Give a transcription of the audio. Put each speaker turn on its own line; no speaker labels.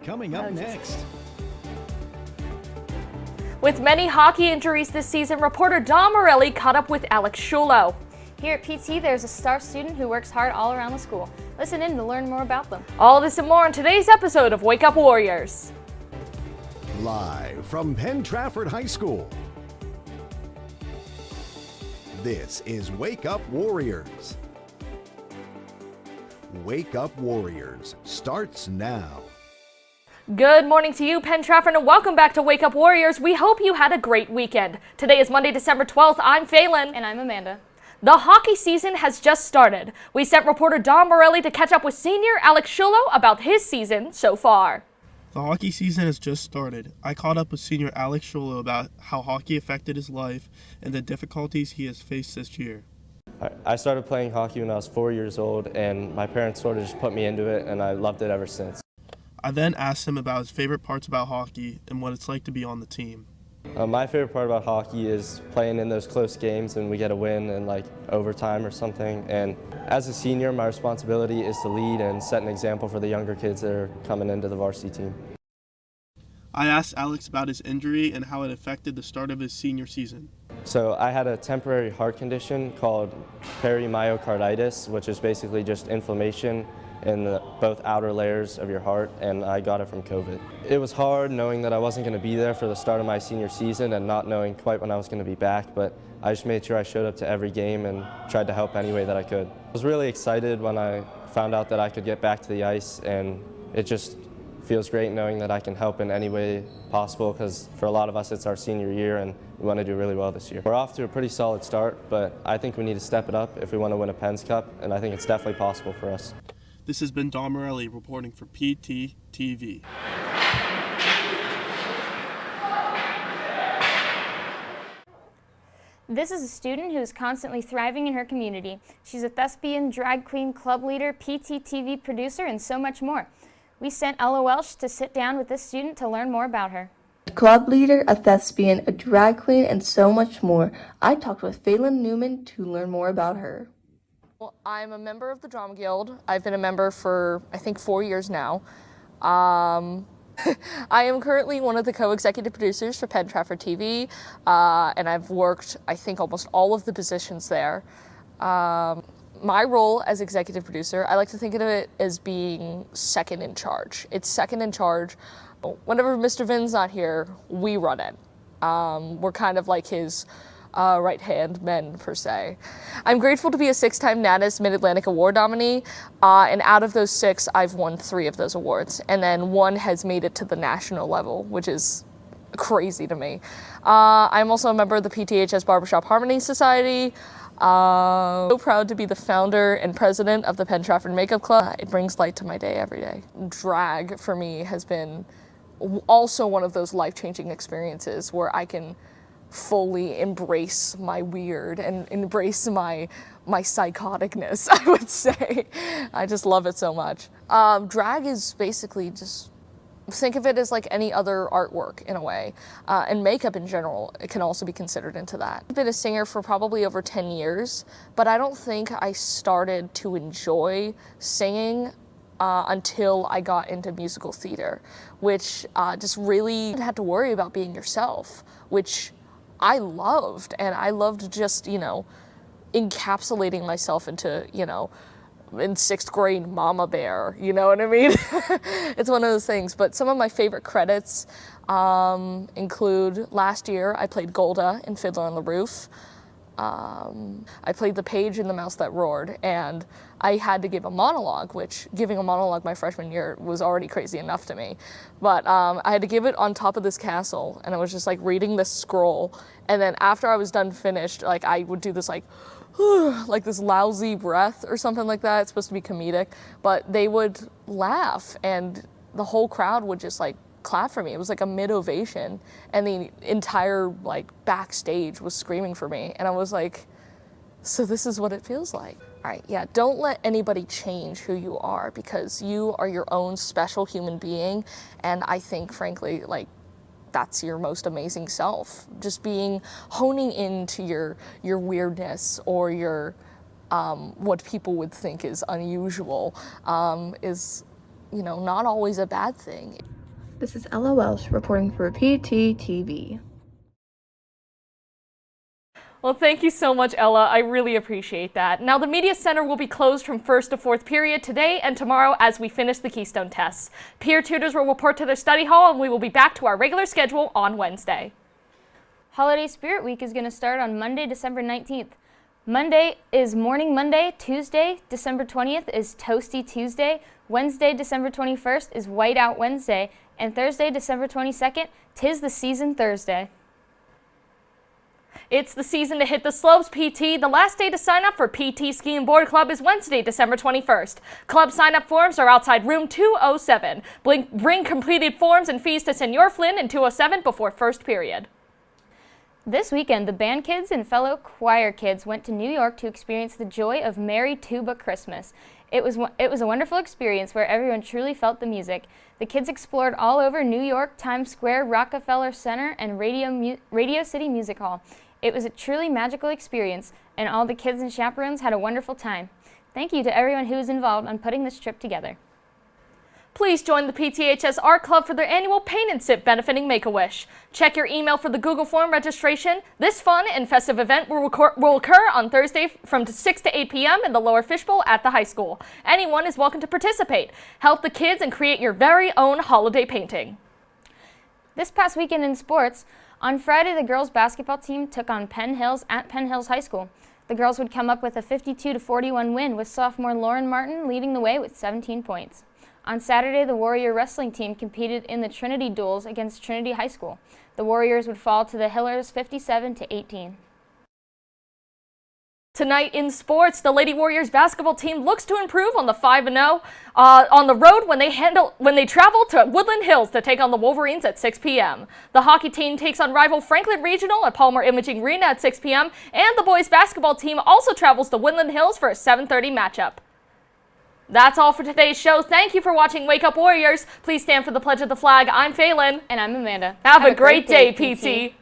Coming up next.
With many hockey injuries this season, reporter Don Morelli caught up with Alex Shulo.
Here at PT, there's a star student who works hard all around the school. Listen in to learn more about them.
All this and more on today's episode of Wake Up Warriors.
Live from Penn Trafford High School. This is Wake Up Warriors. Wake Up Warriors starts now.
Good morning to you, Penn Trafford, and welcome back to Wake Up Warriors. We hope you had a great weekend. Today is Monday, December 12th. I'm Phelan.
And I'm Amanda.
The hockey season has just started. We sent reporter Don Morelli to catch up with senior Alex Shulo about his season so far.
The hockey season has just started. I caught up with senior Alex Shulo about how hockey affected his life and the difficulties he has faced this year.
I started playing hockey when I was 4 years old, and my parents sort of just put me into it, and I loved it ever since.
I then asked him about his favorite parts about hockey and what it's like to be on the team.
My favorite part about hockey is playing in those close games and we get a win in like overtime or something. And as a senior, my responsibility is to lead and set an example for the younger kids that are coming into the varsity team.
I asked Alex about his injury and how it affected the start of his senior season.
So I had a temporary heart condition called perimyocarditis, which is basically just inflammation in both outer layers of your heart, and I got it from COVID. It was hard knowing that I wasn't going to be there for the start of my senior season and not knowing quite when I was going to be back, but I just made sure I showed up to every game and tried to help any way that I could. I was really excited when I found out that I could get back to the ice, and it just feels great knowing that I can help in any way possible, because for a lot of us it's our senior year and we want to do really well this year. We're off to a pretty solid start, but I think we need to step it up if we want to win a Penn's Cup, and I think it's definitely possible for us.
This has been Don Morelli reporting for PT TV.
This is a student who is constantly thriving in her community. She's a thespian, drag queen, club leader, PT TV producer, and so much more. We sent Ella Welsh to sit down with this student to learn more about her.
A club leader, a thespian, a drag queen, and so much more. I talked with Phelan Newman to learn more about her.
Well, I'm a member of the Drama Guild. I've been a member for, I think, 4 years now. I am currently one of the co-executive producers for Penn Trafford TV, and I've worked, I think, almost all of the positions there. My role as executive producer, I like to think of it as being second in charge. It's second in charge. Whenever Mr. Vin's not here, we run it. We're kind of like his right-hand men, per se. I'm grateful to be a 6-time NATAS Mid-Atlantic Award nominee, and out of those 6, I've won 3 of those awards, and then 1 has made it to the national level, which is crazy to me. I'm also a member of the PTHS Barbershop Harmony Society. So proud to be the founder and president of the Penn Trafford Makeup Club. It brings light to my day every day. Drag, for me, has been also one of those life-changing experiences where I can fully embrace my weird and embrace my psychoticness, I would say. I just love it so much. Drag is basically just, think of it as like any other artwork in a way, and makeup in general, it can also be considered into that. I've been a singer for probably over 10 years, but I don't think I started to enjoy singing until I got into musical theater, which just really had to worry about being yourself, which I loved, and I loved just, encapsulating myself into, in 6th grade Mama Bear, you know what I mean? It's one of those things, but some of my favorite credits include last year I played Golda in Fiddler on the Roof. I played the page in The Mouse That Roared, and I had to give a monologue, which giving a monologue my freshman year was already crazy enough to me. But I had to give it on top of this castle, and I was just like reading this scroll, and then after I was done finished, like I would do this like this lousy breath or something like that. It's supposed to be comedic, but they would laugh, and the whole crowd would just like clap for me. It was like a mid-ovation, and the entire like backstage was screaming for me, and I was like, so this is what it feels like. All right, yeah, don't let anybody change who you are, because you are your own special human being, and I think frankly like that's your most amazing self. Just honing into your weirdness or your what people would think is unusual is not always a bad thing.
This is Ella Welsh reporting for PTTV.
Well, thank you so much, Ella. I really appreciate that. Now, the Media Center will be closed from 1st to 4th period today and tomorrow as we finish the Keystone tests. Peer tutors will report to their study hall, and we will be back to our regular schedule on Wednesday.
Holiday Spirit Week is going to start on Monday, December 19th. Monday is Morning Monday. Tuesday, December 20th is Toasty Tuesday. Wednesday, December 21st is Whiteout Wednesday. And Thursday, December 22nd, 'tis the season Thursday.
It's the season to hit the slopes, PT. The last day to sign up for PT Ski and Board Club is Wednesday, December 21st. Club sign-up forms are outside room 207. Bring completed forms and fees to Senor Flynn in 207 before first period.
This weekend, the band kids and fellow choir kids went to New York to experience the joy of Merry Tuba Christmas. It was a wonderful experience where everyone truly felt the music. The kids explored all over New York, Times Square, Rockefeller Center, and Radio City Music Hall. It was a truly magical experience, and all the kids and chaperones had a wonderful time. Thank you to everyone who was involved on putting this trip together.
Please join the PTHS Art Club for their annual Paint and Sip benefiting Make-A-Wish. Check your email for the Google Form registration. This fun and festive event will occur on Thursday from 6 to 8 p.m. in the Lower Fishbowl at the high school. Anyone is welcome to participate. Help the kids and create your very own holiday painting.
This past weekend in sports, on Friday, the girls' basketball team took on Penn Hills at Penn Hills High School. The girls would come up with a 52-41 win, with sophomore Lauren Martin leading the way with 17 points. On Saturday, the Warrior wrestling team competed in the Trinity Duels against Trinity High School. The Warriors would fall to the Hillers 57-18.
Tonight in sports, the Lady Warriors basketball team looks to improve on the 5-0 on the road when they travel to Woodland Hills to take on the Wolverines at 6 p.m. The hockey team takes on rival Franklin Regional at Palmer Imaging Arena at 6 p.m. and the boys basketball team also travels to Woodland Hills for a 7:30 matchup. That's all for today's show. Thank you for watching Wake Up Warriors. Please stand for the pledge of the flag. I'm Phelan.
And I'm Amanda.
Have a great day, PT.